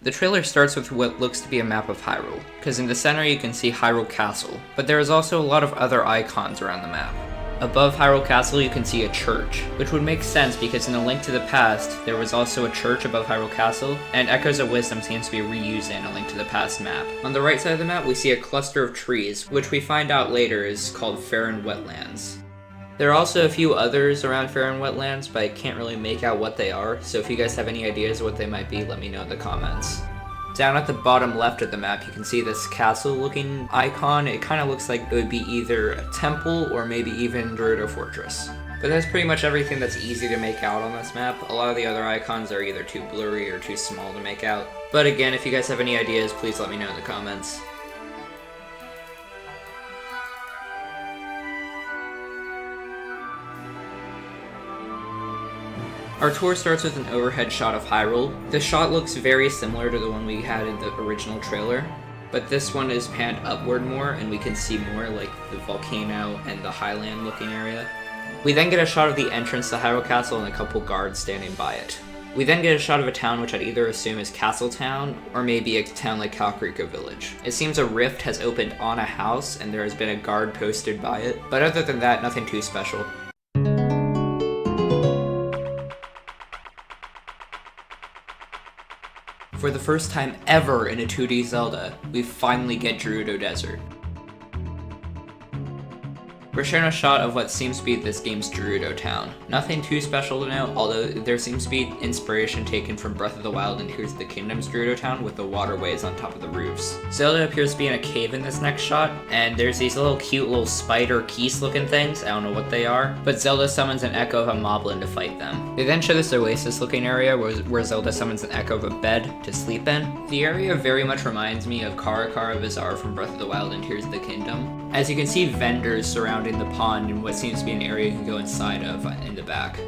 The trailer starts with what looks to be a map of Hyrule, because in the center you can see Hyrule Castle, but there is also a lot of other icons around the map. Above Hyrule Castle you can see a church, which would make sense because in A Link to the Past, there was also a church above Hyrule Castle, and Echoes of Wisdom seems to be reused in A Link to the Past map. On the right side of the map we see a cluster of trees, which we find out later is called Faron Wetlands. There are also a few others around Faron Wetlands, but I can't really make out what they are, so if you guys have any ideas of what they might be, let me know in the comments. Down at the bottom left of the map, you can see this castle-looking icon. It kind of looks like it would be either a temple or maybe even Gerudo Fortress. But that's pretty much everything that's easy to make out on this map. A lot of the other icons are either too blurry or too small to make out. But again, if you guys have any ideas, please let me know in the comments. Our tour starts with an overhead shot of Hyrule. The shot looks very similar to the one we had in the original trailer, but this one is panned upward more and we can see more like the volcano and the highland looking area. We then get a shot of the entrance to Hyrule Castle and a couple guards standing by it. We then get a shot of a town which I'd either assume is Castle Town or maybe a town like Kakariko Village. It seems a rift has opened on a house and there has been a guard posted by it, but other than that, nothing too special. For the first time ever in a 2D Zelda, we finally get Gerudo Desert. We're shown a shot of what seems to be this game's Gerudo town. Nothing too special to note, although there seems to be inspiration taken from Breath of the Wild and Tears of the Kingdom's Gerudo town with the waterways on top of the roofs. Zelda appears to be in a cave in this next shot, and there's these cute little spider keese looking things, I don't know what they are, but Zelda summons an echo of a moblin to fight them. They then show this oasis looking area where Zelda summons an echo of a bed to sleep in. The area very much reminds me of Kara Kara Bazaar from Breath of the Wild and Tears of the Kingdom. As you can see vendors surrounding the pond in what seems to be an area you can go inside of in the back.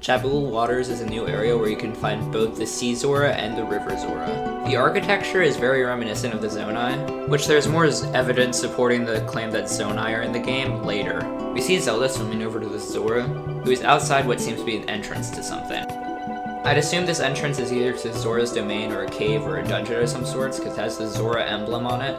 Jabul Waters is a new area where you can find both the Sea Zora and the River Zora. The architecture is very reminiscent of the Zonai, which there's more evidence supporting the claim that Zonai are in the game later. We see Zelda swimming over to the Zora, who is outside what seems to be an entrance to something. I'd assume this entrance is either to Zora's domain or a cave or a dungeon of some sorts because it has the Zora emblem on it.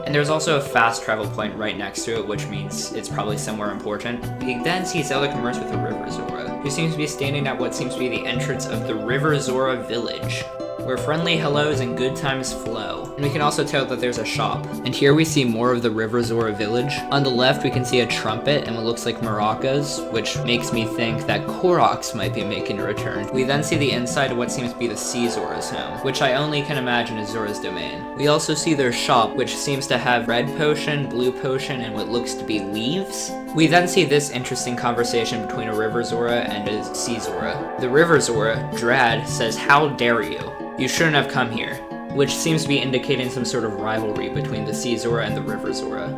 And there's also a fast travel point right next to it, which means it's probably somewhere important. We then see Zelda converse with the River Zora, who seems to be standing at what seems to be the entrance of the River Zora village, where friendly hellos and good times flow. And we can also tell that there's a shop. And here we see more of the River Zora village. On the left we can see a trumpet and what looks like maracas, which makes me think that Koroks might be making a return. We then see the inside of what seems to be the Sea Zora's home, which I only can imagine is Zora's domain. We also see their shop, which seems to have red potion, blue potion, and what looks to be leaves. We then see this interesting conversation between a River Zora and a Sea Zora. The River Zora, Drad, says, "How dare you? You shouldn't have come here," which seems to be indicating some sort of rivalry between the Sea Zora and the River Zora.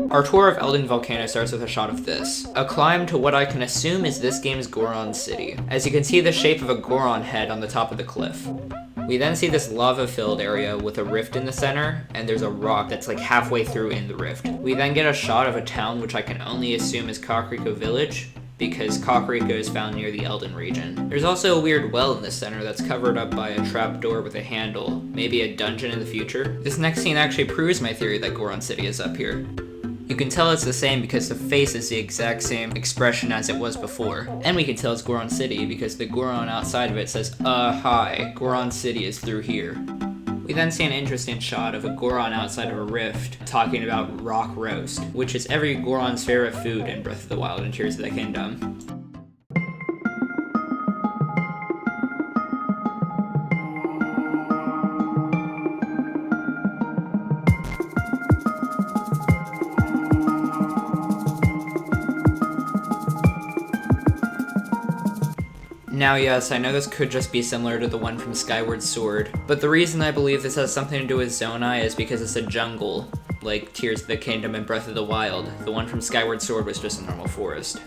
Our tour of Eldin Volcano starts with a shot of this. A climb to what I can assume is this game's Goron City. As you can see the shape of a Goron head on the top of the cliff. We then see this lava-filled area with a rift in the center, and there's a rock that's like halfway through in the rift. We then get a shot of a town which I can only assume is Kakariko Village, because Kakariko is found near the Eldin region. There's also a weird well in the center that's covered up by a trapdoor with a handle, maybe a dungeon in the future. This next scene actually proves my theory that Goron City is up here. You can tell it's the same because the face is the exact same expression as it was before. And we can tell it's Goron City because the Goron outside of it says, hi, Goron City is through here. We then see an interesting shot of a Goron outside of a rift talking about rock roast, which is every Goron's favorite food in Breath of the Wild and Tears of the Kingdom. Now yes, I know this could just be similar to the one from Skyward Sword, but the reason I believe this has something to do with Zonai is because it's a jungle, like Tears of the Kingdom and Breath of the Wild. The one from Skyward Sword was just a normal forest.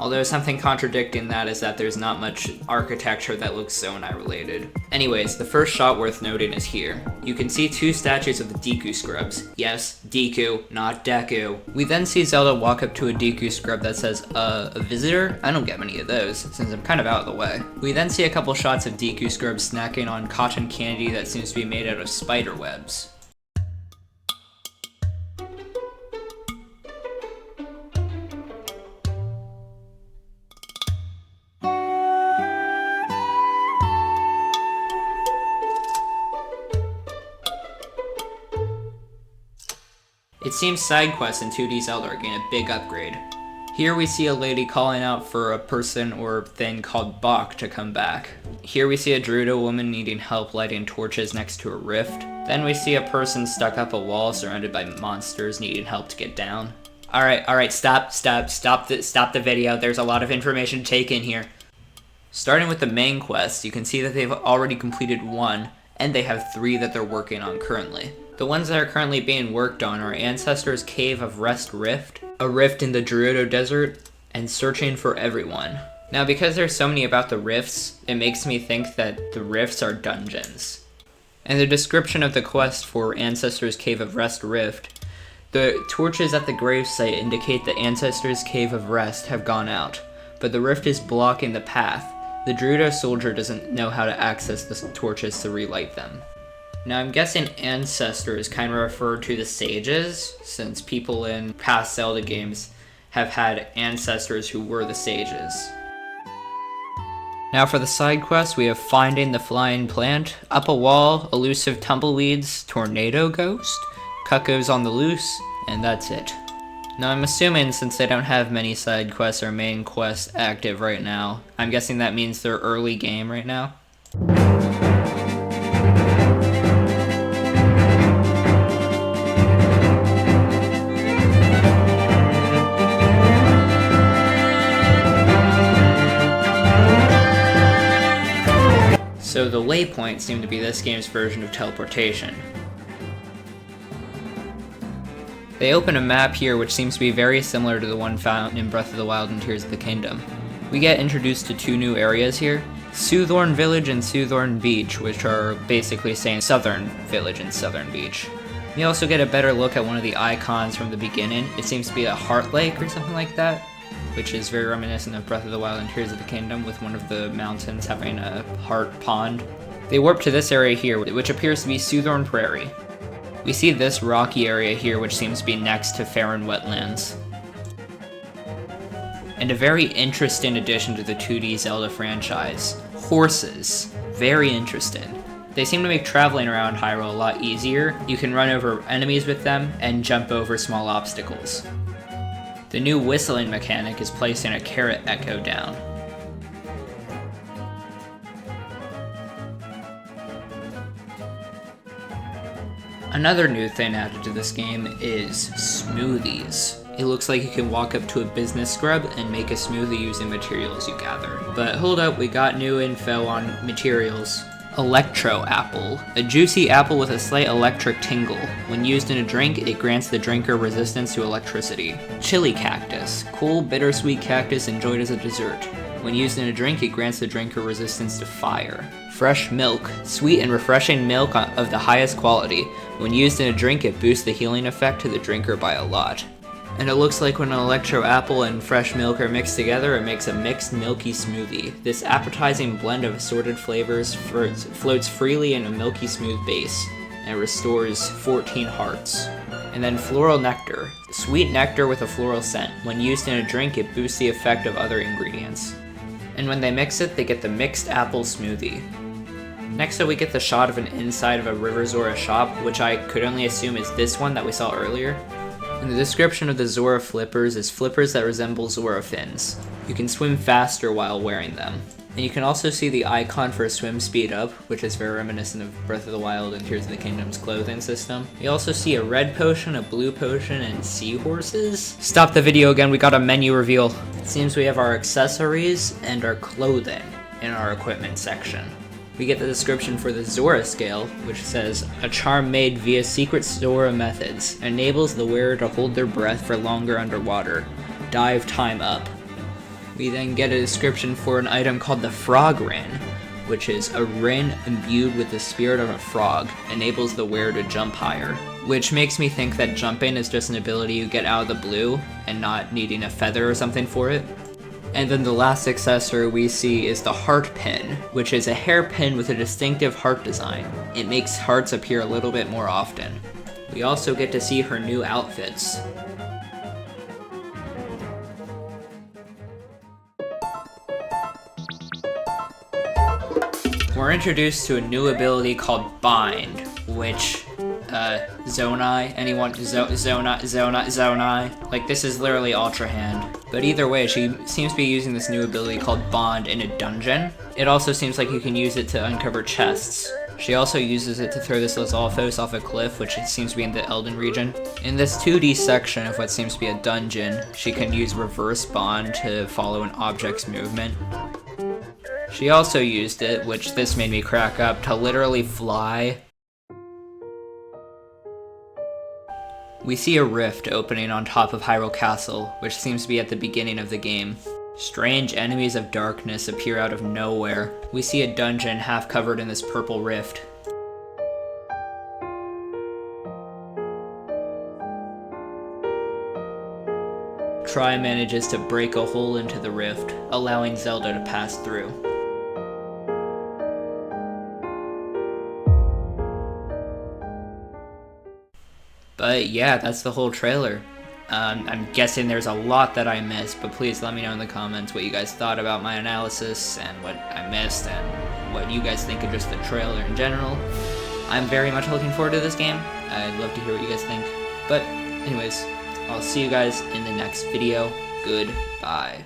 Although something contradicting that is that there's not much architecture that looks Zonai related. Anyways, the first shot worth noting is here. You can see 2 statues of the Deku Scrubs. Yes, Deku, not Deku. We then see Zelda walk up to a Deku Scrub that says, a visitor? I don't get many of those, since I'm kind of out of the way. We then see a couple shots of Deku Scrubs snacking on cotton candy that seems to be made out of spider webs. It seems side quests in 2D Zelda are getting a big upgrade. Here we see a lady calling out for a person or thing called Bach to come back. Here we see a Gerudo woman needing help lighting torches next to a rift. Then we see a person stuck up a wall surrounded by monsters needing help to get down. Alright, stop the video. There's a lot of information to take in here. Starting with the main quest, you can see that they've already completed 1, and they have 3 that they're working on currently. The ones that are currently being worked on are Ancestor's Cave of Rest Rift, a rift in the Gerudo Desert, and Searching for Everyone. Now, because there's so many about the rifts, it makes me think that the rifts are dungeons. In the description of the quest for Ancestor's Cave of Rest Rift, the torches at the gravesite indicate the Ancestor's Cave of Rest have gone out, but the rift is blocking the path. The Gerudo soldier doesn't know how to access the torches to relight them. Now I'm guessing Ancestor is kind of referred to the sages, since people in past Zelda games have had ancestors who were the sages. Now for the side quest, we have Finding the Flying Plant, Up a Wall, Elusive Tumbleweeds, Tornado Ghost, Cuckoos on the Loose, and that's it. Now I'm assuming since they don't have many side quests or main quests active right now, I'm guessing that means they're early game right now. So the waypoints seem to be this game's version of teleportation. They open a map here which seems to be very similar to the one found in Breath of the Wild and Tears of the Kingdom. We get introduced to 2 new areas here, Soothorn Village and Soothorn Beach, which are basically saying Southern Village and Southern Beach. We also get a better look at one of the icons from the beginning. It seems to be a heart lake or something like that, which is very reminiscent of Breath of the Wild and Tears of the Kingdom, with one of the mountains having a heart pond. They warp to this area here, which appears to be Soothorn Prairie. We see this rocky area here, which seems to be next to Faron Wetlands. And a very interesting addition to the 2D Zelda franchise, horses. Very interesting. They seem to make traveling around Hyrule a lot easier. You can run over enemies with them and jump over small obstacles. The new whistling mechanic is placing a carrot echo down. Another new thing added to this game is smoothies. It looks like you can walk up to a business scrub and make a smoothie using materials you gather. But hold up, we got new info on materials. Electro Apple. A juicy apple with a slight electric tingle. When used in a drink, it grants the drinker resistance to electricity. Chili Cactus. Cool, bittersweet cactus enjoyed as a dessert. When used in a drink, it grants the drinker resistance to fire. Fresh Milk. Sweet and refreshing milk of the highest quality. When used in a drink, it boosts the healing effect to the drinker by a lot. And it looks like when an Electro Apple and fresh milk are mixed together, it makes a mixed milky smoothie. This appetizing blend of assorted flavors floats freely in a milky smooth base, and restores 14 hearts. And then Floral Nectar. Sweet nectar with a floral scent. When used in a drink, it boosts the effect of other ingredients. And when they mix it, they get the Mixed Apple Smoothie. Next up, we get the shot of an inside of a River Zora shop, which I could only assume is this one that we saw earlier. And the description of the Zora flippers is flippers that resemble Zora fins. You can swim faster while wearing them. And you can also see the icon for swim speed up, which is very reminiscent of Breath of the Wild and Tears of the Kingdom's clothing system. You also see a red potion, a blue potion, and seahorses. Stop the video again, we got a menu reveal. It seems we have our accessories and our clothing in our equipment section. We get the description for the Zora scale, which says, a charm made via secret Zora methods, enables the wearer to hold their breath for longer underwater. Dive time up. We then get a description for an item called the Frog Rin, which is a rin imbued with the spirit of a frog, enables the wearer to jump higher, which makes me think that jumping is just an ability you get out of the blue and not needing a feather or something for it. And then the last accessory we see is the Heart Pin, which is a hairpin with a distinctive heart design. It makes hearts appear a little bit more often. We also get to see her new outfits. We're introduced to a new ability called Bind, which, Zonai, anyone, Zonai, like this is literally Ultra Hand. But either way, she seems to be using this new ability called Bond in a dungeon. It also seems like you can use it to uncover chests. She also uses it to throw this Lizalfos off a cliff, which seems to be in the Eldin region. In this 2D section of what seems to be a dungeon, she can use Reverse Bond to follow an object's movement. She also used it, which this made me crack up, to literally fly. We see a rift opening on top of Hyrule Castle, which seems to be at the beginning of the game. Strange enemies of darkness appear out of nowhere. We see a dungeon half covered in this purple rift. Tri manages to break a hole into the rift, allowing Zelda to pass through. But yeah, that's the whole trailer. I'm guessing there's a lot that I missed, but please let me know in the comments what you guys thought about my analysis and what I missed and what you guys think of just the trailer in general. I'm very much looking forward to this game. I'd love to hear what you guys think. But anyways, I'll see you guys in the next video. Goodbye.